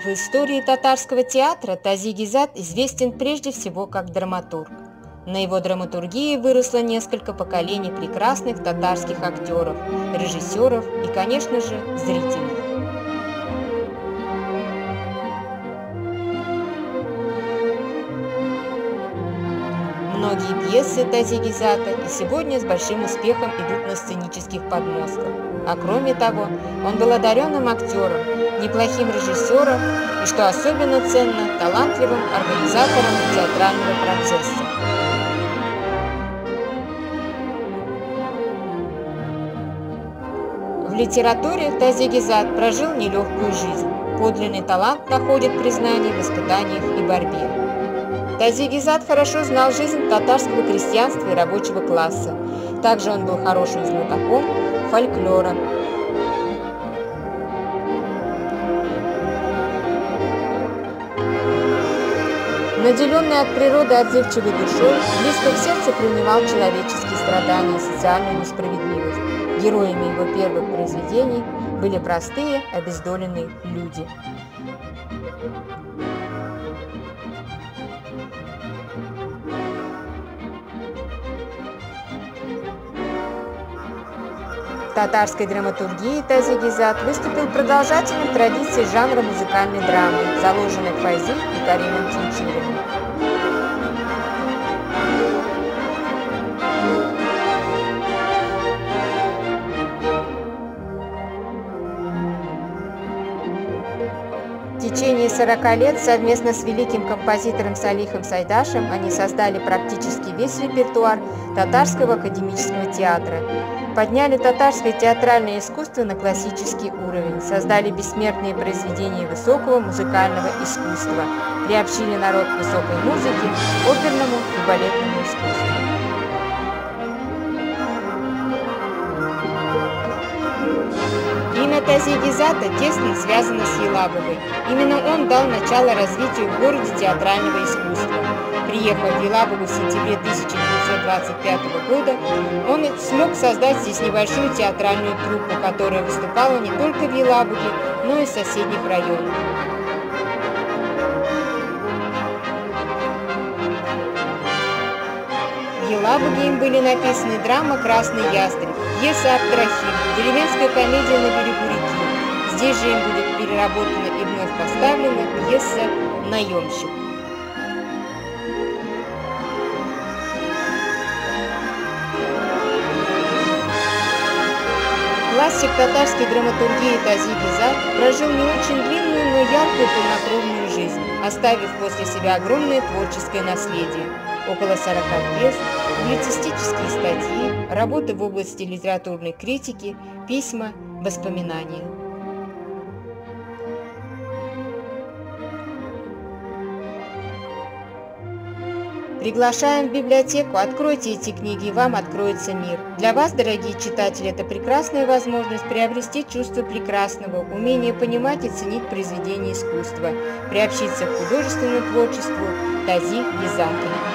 В истории татарского театра Тази Гизат известен прежде всего как драматург. На его драматургии выросло несколько поколений прекрасных татарских актеров, режиссеров и, конечно же, зрителей. Многие пьесы Тази Гизата и сегодня с большим успехом идут на сценических подмостках. А кроме того, он был одаренным актером, неплохим режиссером и, что особенно ценно, талантливым организатором театрального процесса. В литературе Тази Гизат прожил нелегкую жизнь. Подлинный талант находит признание в испытаниях и борьбе. Тази Гизат хорошо знал жизнь татарского крестьянства и рабочего класса. Также он был хорошим знатоком фольклора. Наделенный от природы отзывчивой душой, близко к сердцу принимал человеческие страдания и социальную несправедливость. Героями его первых произведений были простые, обездоленные люди. В татарской драматургии Тази Гизат выступил продолжателем традиции жанра музыкальной драмы, заложенной Файзи и Каримом Чинчириным. В течение 40 лет совместно с великим композитором Салихом Сайдашем они создали практически весь репертуар татарского академического театра, подняли татарское театральное искусство на классический уровень, создали бессмертные произведения высокого музыкального искусства, приобщили народ к высокой музыке, оперному и балетному искусству. Имя Тази Гизата тесно связано с Елабугой. Именно он дал начало развитию в городе театрального искусства. Приехав в Елабугу в сентябре 1925 года, он смог создать здесь небольшую театральную труппу, которая выступала не только в Елабуге, но и в соседних районах. В Елабуге им были написаны драма «Красный ястреб», пьеса «Абдрахим», деревенская комедия «На берегу реки». Здесь же им будет переработана и вновь поставлена пьеса «Наемщик». Классик татарской драматургии Тази Гизат прожил не очень длинную, но яркую полнокровную жизнь, оставив после себя огромное творческое наследие. Около 40 пьес, публицистические статьи, работы в области литературной критики, письма, воспоминания. Приглашаем в библиотеку, откройте эти книги, и вам откроется мир. Для вас, дорогие читатели, это прекрасная возможность приобрести чувство прекрасного, умение понимать и ценить произведения искусства, приобщиться к художественному творчеству Тази Гизата.